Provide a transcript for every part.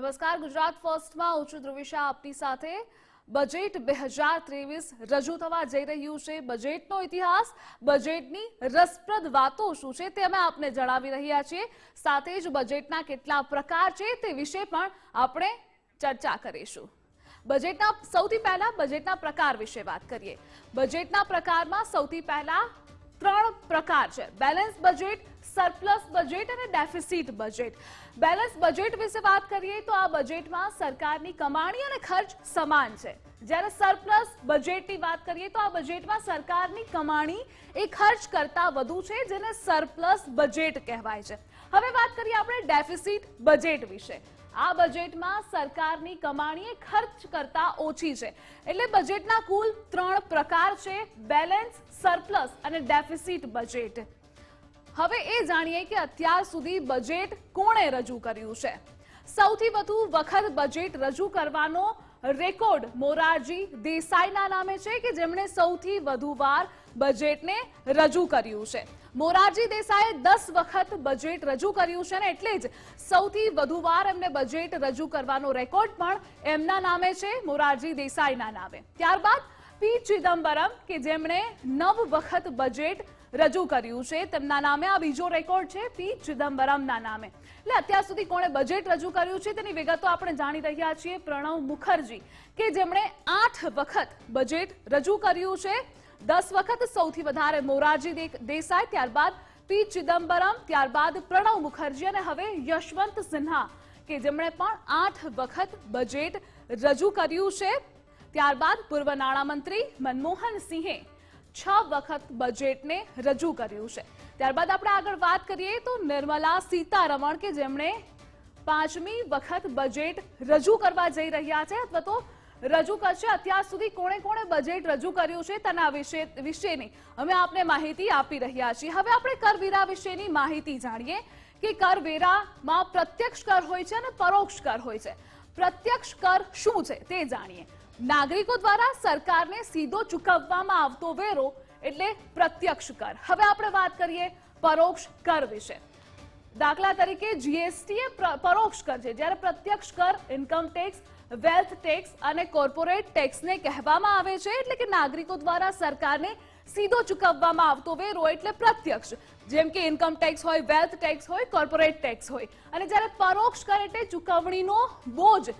નમસ્કાર, ગુજરાત ફર્સ્ટમાં હું છું ધ્રુવિશા આપની સાથે। બજેટ 2023 રજૂ થવા જઈ રહ્યું છે। બજેટનો ઇતિહાસ, બજેટની રસપ્રદ વાતો શું છે તે અમે આપને જણાવી રહ્યા છીએ। સાથે જ બજેટના કેટલા પ્રકાર છે તે વિશે પણ આપણે ચર્ચા કરીશું। બજેટના સૌથી પહેલા બજેટના પ્રકાર વિશે વાત કરીએ। બજેટના પ્રકારમાં સૌથી પહેલા ત્રણ પ્રકાર છે: બેલેન્સ બજેટ, સરપ્લસ બજેટ અને ડેફિસિટ બજેટ। બેલેન્સ બજેટ વિશે વાત કરીએ તો આ બજેટમાં સરકારની કમાણી અને ખર્ચ સમાન છે, જ્યારે સરપ્લસ બજેટની વાત કરીએ તો આ બજેટમાં સરકારની કમાણી એ ખર્ચ કરતા વધુ છે, જેને સરપ્લસ બજેટ કહેવાય છે। હવે વાત કરીએ આપણે ડેફિસિટ બજેટ વિશે। આ બજેટમાં સરકારની કમાણી ખર્ચ કરતા ઓછી છે, એટલે બજેટના કુલ ત્રણ પ્રકાર છે: બેલેન્સ, સરપ્લસ અને ડેફિસિટ બજેટ। હવે એ જાણીએ કે અત્યાર સુધી બજેટ કોણે રજૂ કર્યું છે। સૌથી વધુ વખત બજેટ રજૂ કરવાનો રેકોર્ડ મોરારજી દેસાઈના નામે છે, કે જેમણે સૌથી વધુ વાર બજેટને રજૂ કર્યું છે। મોરારજી દેસાઈએ 10 વખત બજેટ રજૂ કર્યું છે, અને એટલે જ સૌથી વધુ વાર એમને બજેટ રજૂ કરવાનો રેકોર્ડ પણ એમના નામે છે, મોરારજી દેસાઈના નામે। ત્યારબાદ પી ચિદમ્બરમ, કે જેમણે 9 વખત બજેટ રજૂ કર્યું છે, તેમના નામે આ બીજો રેકોર્ડ છે, પી ચિદમ્બરમના નામે। એટલે અત્યાર સુધી કોણે બજેટ રજૂ કર્યું છે તેની વિગતો આપણે જાણી રહ્યા છીએ। પ્રણવ મુખર્જી, કે જેમણે 8 વખત બજેટ રજૂ કર્યું છે। 10 વખત સૌથી વધારે મોરારજી દેસાઈ, ત્યારબાદ પી ચિદમ્બરમ, ત્યારબાદ પ્રણવ મુખર્જી અને હવે યશવંત સિન્હા, કે જેમણે પણ 8 વખત બજેટ રજૂ કર્યું છે। ત્યારબાદ પૂર્વ નાણામંત્રી મનમોહન સિંહે 6 વખત બજેટને રજૂ કર્યું છે। ત્યારબાદ આપણે આગળ વાત કરીએ તો નિર્મલા સીતારમણ, કે જેમણે 5મી વખત બજેટ રજૂ કરવા જઈ રહ્યા છે, અથવા તો રજૂ કરશે। અત્યાર સુધી કોણે કોણે બજેટ રજૂ કર્યું છે તેના વિશેની અમે આપને માહિતી આપી રહ્યા છીએ। હવે આપણે કરવેરા વિશેની માહિતી જાણીએ કે કરવેરામાં પ્રત્યક્ષ કર હોય છે અને પરોક્ષ કર હોય છે। પ્રત્યક્ષ કર શું છે તે જાણીએ। નાગરિકો દ્વારા સરકારને સીધો ચૂકવવામાં આવતો વેરો એટલે પ્રત્યક્ષ કર। હવે આપણે વાત કરીએ પરોક્ષ કર વિશે। દાખલા તરીકે જીએસટી એ પરોક્ષ કર છે, જ્યારે પ્રત્યક્ષ કર ઇન્કમ ટેક્સ, વેલ્થ ટેક્સ અને કોર્પોરેટ ટેક્સને કહેવામાં આવે છે, એટલે કે નાગરિકો દ્વારા સરકારને સીધો ચૂકવવામાં આવતો વેરો એટલે પ્રત્યક્ષ, જેમ કે ઇન્કમ ટેક્સ હોય, વેલ્થ ટેક્સ હોય, કોર્પોરેટ ટેક્સ હોય। અને જ્યારે પરોક્ષ કર એટલે ચૂકવણીનો બોજ,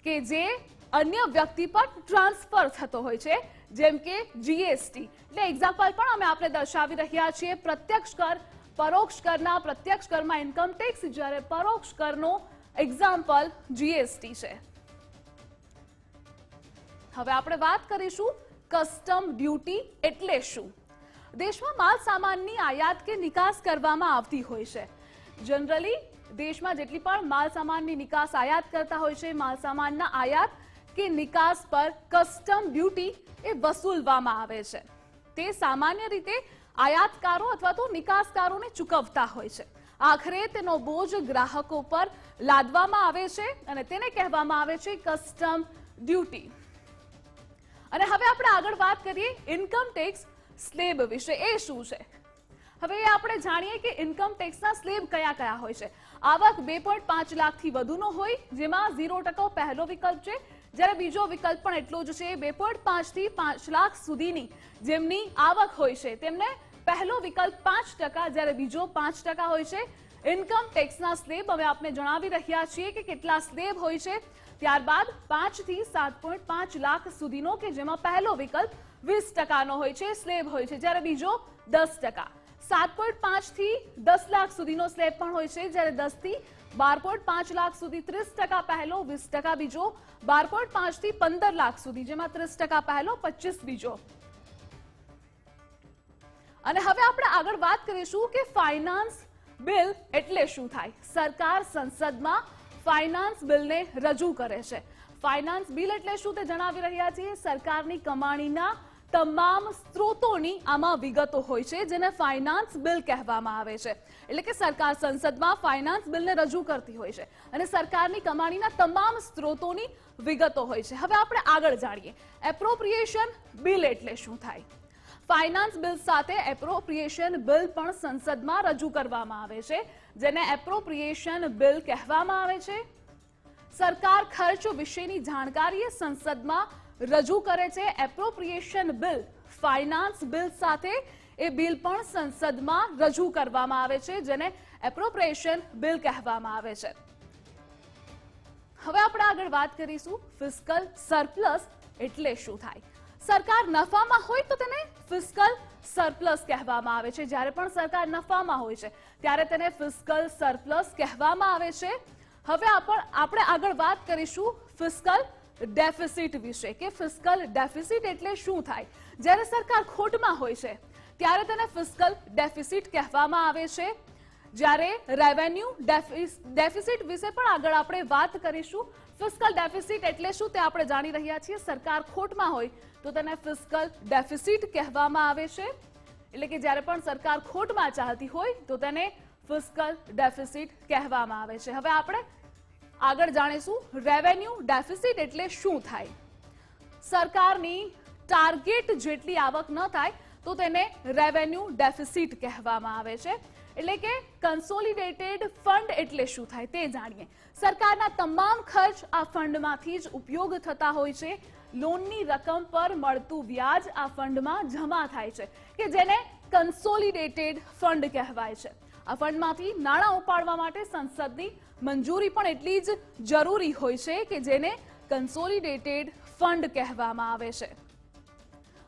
કે જે અન્ય વ્યક્તિ પર ટ્રાન્સફર થતો હોય છે, જેમ કે જીએસટી। એટલે એક્ઝામ્પલ પણ અમે આપણે દર્શાવી રહ્યા છીએ। પ્રત્યક્ષ કર, પરોક્ષ કરના પ્રત્યક્ષ કરમાં ઇન્કમ ટેક્સ, જ્યારે પરોક્ષ કરનો એક્ઝામ્પલ જીએસટી છે। હવે આપણે વાત કરીશું કસ્ટમ ડ્યુટી એટલે શું। દેશમાં માલ સામાનની આયાત કે નિકાસ કરવામાં આવતી હોય છે। જનરલી દેશમાં જેટલી પણ માલ સામાનની નિકાસ આયાત કરતા હોય છે, માલ સામાનના આયાત કે નિકાસ પર કસ્ટમ ડ્યુટી એ વસૂલવામાં આવે છે। તે સામાન્ય રીતે આયાતકારો અથવા તો નિકાસકારોને ચૂકવતા હોય છે। આખરે તેનો બોજ ગ્રાહકો પર લાદવામાં આવે છે અને તેને કહેવામાં આવે છે કસ્ટમ ડ્યુટી। અને હવે આપણે આગળ વાત કરીએ ઇન્કમ ટેક્સ સ્લેબ વિશે। એ શું છે? હવે આપણે જાણીએ કે ઇન્કમ ટેક્સના સ્લેબ કયા કયા હોય છે। આવક 2.5 લાખથી વધુનો હોય, જેમાં 0% પહેલો વિકલ્પ છે, જ્યારે બીજો વિકલ્પ પણ એટલો જ છે। 2.5 થી 5 લાખ સુધીની જેમની આવક હોય છે તેમને પહેલો વિકલ્પ 5%, જ્યારે બીજો 5% હોય છે। ઇન્કમ ટેક્સના સ્લેબ અમે આપને જણાવી રહ્યા છીએ કે કેટલા સ્લેબ હોય છે। ત્યારબાદ 5 થી 7.5 લાખ સુધીનો, કે જેમાં પહેલો વિકલ્પ 20%નો હોય છે, સ્લેબ હોય છે, જ્યારે બીજો 10%। 7.5 થી 10 લાખ સુધીનો સ્લેબ પણ હોય છે, જ્યારે 10 થી 12.5 લાખ સુધી 30% પહેલો, 20% બીજો। 12.5 થી 15 લાખ સુધી, જેમાં 30% પહેલો, 25% બીજો। અને હવે આપણે આગળ વાત કરીશું કે ફાઇનાન્સ બિલ એટલે શું થાય। સરકાર સંસદમાં ફાઇનાન્સ બિલને રજૂ કરે છે। ફાઇનાન્સ બિલ એટલે શું તે જણાવી રહ્યા છીએ। સરકારની કમાણીના તમામ સ્ત્રોતોની આમાં વિગતો હોય છે, જેને ફાઇનાન્સ બિલ કહેવામાં આવે છે। એટલે કે સરકાર સંસદમાં ફાઇનાન્સ બિલને રજૂ કરતી હોય છે અને સરકારની કમાણીના તમામ સ્ત્રોતોની વિગતો હોય છે। હવે આપણે આગળ જાણીએ એપ્રોપ્રિએશન બિલ એટલે શું થાય। ફાઇનાન્સ બિલ સાથે એપ્રોપ્રિએશન બિલ પણ સંસદમાં રજૂ કરવામાં આવે છે, જેને એપ્રોપ્રિએશન બિલ કહેવામાં આવે છે। સરકાર ખર્ચ વિશેની જાણકારી સંસદમાં રજૂ કરે છે. એપ્રોપ્રિએશન બિલ, ફાઇનાન્સ બિલ સાથે એ બિલ પણ સંસદમાં રજૂ કરવામાં આવે છે, જેને એપ્રોપ્રિએશન બિલ કહેવામાં આવે છે. હવે આપણે આગળ વાત કરીશું ફિસ્કલ સરપ્લસ એટલે શું થાય. સરકાર નફામાં હોય તો તેને ફિસ્કલ સરપ્લસ કહેવામાં આવે છે. જ્યારે પણ સરકાર નફામાં હોય છે ત્યારે તેને ફિસ્કલ સરપ્લસ કહેવામાં આવે છે. હવે આપણે આગળ વાત કરીશું ફિસ્કલ ડેફિસિટ વિશે કે ફિસ્કલ ડેફિસિટ એટલે શું થાય. જ્યારે સરકાર ખોટમાં હોય છે ત્યારે તેને ફિસ્કલ ડેફિસિટ કહેવામાં આવે છે. જ્યારે રેવન્યુ ડેફિસિટ વિશે પણ આગળ આપણે વાત કરીશું. ફિસ્કલ ડેફિસિટ એટલે શું તે આપણે જાણી રહ્યા છીએ. સરકાર ખોટમાં હોય તો તેને ફિસ્કલ ડેફિસિટ કહેવામાં આવે છે. એટલે કે જ્યારે પણ સરકાર ખોટમાં ચાલતી હોય તો તેને ફિસ્કલ ડેફિસિટ કહેવામાં આવે છે. હવે આપણે આગળ જાણીશું રેવન્યુ ડેફિસિટ એટલે શું થાય. સરકારની ટાર્ગેટ જેટલી આવક ન થાય તો તેને રેવન્યુ ડેફિસિટ કહેવામાં આવે છે. એટલે કે કન્સોલિડેટેડ ફંડ એટલે શું થાય તે જાણીએ. સરકારના તમામ ખર્ચ આ ફંડમાંથી જ ઉપયોગ થતા હોય છે. લોનની રકમ પર મળતું વ્યાજ આ ફંડમાં જમા થાય છે કે જેને કન્સોલિડેટેડ ફંડ કહેવાય છે. આ ફંડમાંથી નાણાં ઉપાડવા માટે સંસદની મંજૂરી પણ એટલી જ જરૂરી હોય છે કે જેને કન્સોલિડેટેડ ફંડ કહેવામાં આવે છે.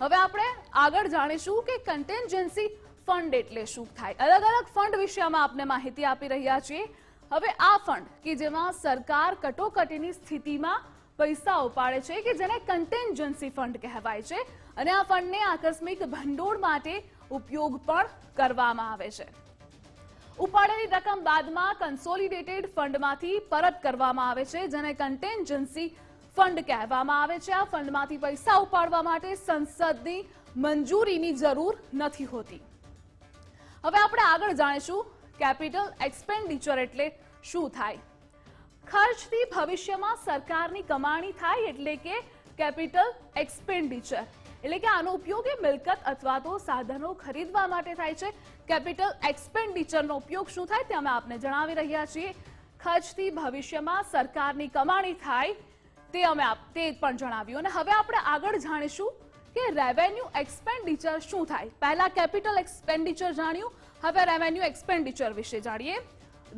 હવે આપણે આગળ જાણીશું કે કન્ટેન્જન્સી ફંડ એટલે શું થાય. અલગ અલગ ફંડ વિશે અમે આપને માહિતી આપી રહ્યા છીએ. હવે આ ફંડ કે જેમાં સરકાર કટોકટીની સ્થિતિમાં પૈસા ઉપાડે છે કે જેને કન્ટેન્જન્સી ફંડ કહેવાય છે અને આ ફંડને આકસ્મિક ભંડોળ માટે ઉપયોગ પણ કરવામાં આવે છે. ઉપાડેલી રકમ બાદમાં કન્સોલિડેટેડ ફંડમાંથી પરત કરવામાં આવે છે જેને કન્ટેન્જન્સી ફંડ કહેવામાં આવે છે. આ ફંડમાંથી પૈસા ઉપાડવા માટે સંસદની મંજૂરીની જરૂર નથી હોતી. હવે આપણે આગળ જાણીશું કેપિટલ એક્સપેન્ડિચર એટલે શું થાય. ખર્ચથી ભવિષ્યમાં સરકારની કમાણી થાય એટલે કે કેપિટલ એક્સપેન્ડિચર. એટલે કે આનો ઉપયોગ એ મિલકત અથવા તો સાધનો ખરીદવા માટે થાય છે. કેપિટલ એક્સપેન્ડિચરનો ઉપયોગ શું થાય તે અમે આપને જણાવી રહ્યા છીએ. ખર્ચથી ભવિષ્યમાં સરકારની કમાણી થાય તે પણ જણાવ્યું. અને હવે આપણે આગળ જાણીશું કે રેવન્યુ એક્સપેન્ડિચર શું થાય. પહેલા કેપિટલ એક્સપેન્ડિચર જાણ્યું, હવે રેવન્યુ એક્સપેન્ડિચર વિશે જાણીએ.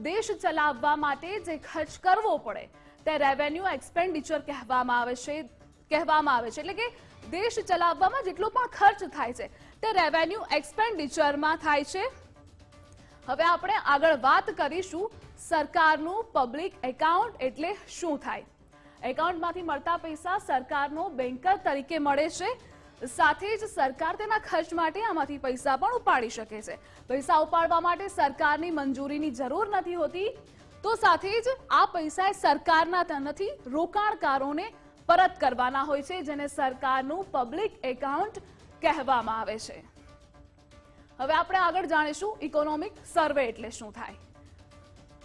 દેશ ચલાવવા માટે જે ખર્ચ કરવો પડે તે રેવન્યુ એક્સપેન્ડિચર કહેવામાં આવે છે. એટલે કે દેશ ચલાવવામાં જેટલો પણ ખર્ચ થાય છે તે રેવન્યુ એક્સપેન્ડિચરમાં થાય છે. હવે આપણે આગળ વાત કરીશું સરકારનું પબ્લિક એકાઉન્ટ એટલે શું થાય. એકાઉન્ટમાંથી મળતા પૈસા સરકારનો બેન્કર તરીકે મળે છે. સાથે જ સરકાર તેના ખર્ચ માટે આમાંથી પૈસા પણ ઉપાડી શકે છે. પૈસા ઉપાડવા માટે સરકારની મંજૂરીની જરૂર નથી હોતી. તો સાથે જ આ પૈસા સરકારના નથી, રોકાણકારોને પરત કરવાના હોય છે જેને સરકારનું પબ્લિક એકાઉન્ટ કહેવામાં આવે છે. હવે આપણે આગળ જાણીશું ઇકોનોમિક સર્વે એટલે શું થાય.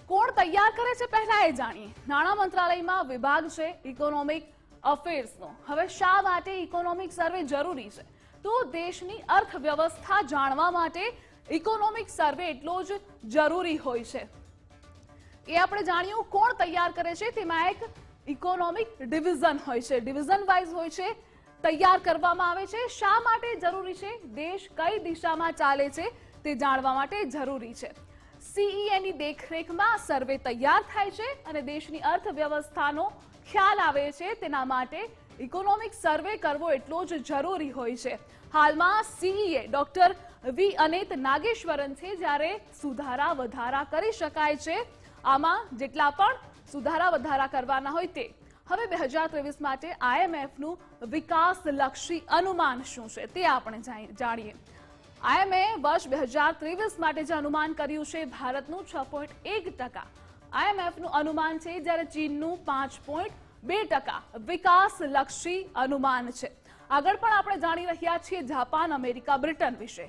કોણ તૈયાર કરે છે પહેલા એ જાણીએ. નાણાં મંત્રાલયમાં વિભાગ છે ઇકોનોમિક અફેર્સનો. હવે શા માટે ઇકોનોમિક સર્વે જરૂરી છે? તો દેશની અર્થવ્યવસ્થા જાણવા માટે ઇકોનોમિક સર્વે એટલો જ જરૂરી હોય છે. એ આપણે જાણ્યું કોણ તૈયાર કરે છે. તેમાં એક ઇકોનોમિક ડિવિઝન હોય છે, ડિવિઝન વાઇઝ હોય છે, તૈયાર કરવામાં આવે છે. શા માટે જરૂરી છે? દેશ કઈ દિશામાં ચાલે છે તે જાણવા માટે જરૂરી છે. સીઈએની દેખરેખમાં સર્વે તૈયાર થાય છે અને દેશની અર્થવ્યવસ્થાનો ખ્યાલ આવે છે. તેના માટે ઇકોનોમિક સર્વે કરવો એટલો જ જરૂરી હોય છે. હાલમાં સીઈએ ડોક્ટર વી અનેત નાગેશ્વરન છે. જ્યારે સુધારા વધારા કરી શકાય છે, આમાં જેટલા પણ સુધારા વધારા કરવાના હોય તે. હવે 2023 માટે આઈએમએફનું વિકાસલક્ષી અનુમાન શું છે તે આપણે જાણીએ. આઈએમએ વર્ષ 2023 માટે જે અનુમાન કર્યું છે ભારતનું 6.1%. આઈએમએફનું અનુમાન છે, જ્યારે ચીનનું 5.2% વિકાસલક્ષી અનુમાન છે. આગળ પણ આપણે જાણી રહ્યા છીએ જાપાન, અમેરિકા, બ્રિટન વિશે.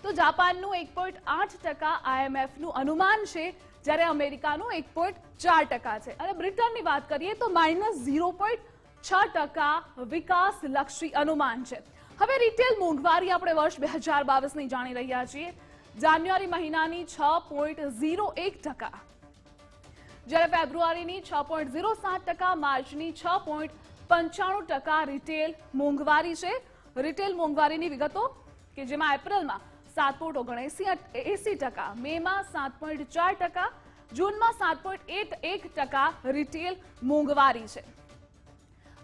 તો જાપાનનું 1.8% આઈએમએફનું અનુમાન છે, જ્યારે અમેરિકાનું 1.4% છે. અને બ્રિટનની વાત કરીએ તો -0.6% વિકાસલક્ષી અનુમાન છે. હવે રિટેલ મોંઘવારી આપણે વર્ષ 2022ની જાણી રહ્યા છીએ. જાન્યુઆરી મહિનાની 6.01%, જ્યારે ફેબ્રુઆરીની 6.07%, માર્ચની 6.95% રિટેલ મોંઘવારી છે. રિટેલ મોંઘવારીની વિગતો કે જેમાં એપ્રિલમાં 7.79%, મેમાં 7.4%, જૂનમાં 7.81% રિટેલ મોંઘવારી છે.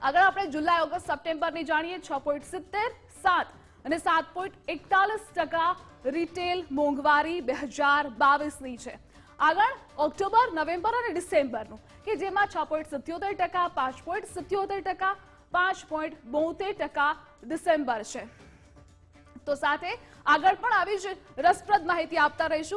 આગળ આપણે જુલાઈ, ઓગસ્ટ, સપ્ટેમ્બરની જાણીએ. 6.70, 7 અને 7.41% રિટેલ મોંઘવારી 2022ની છે. આગળ ઓક્ટોબર, નવેમ્બર અને ડિસેમ્બરનું કે જેમાં 6.77%, 5.77%, 5.72% ડિસેમ્બર છે. તો સાથે આગળ પણ આવી જ રસપ્રદ માહિતી આપતા રહીશું.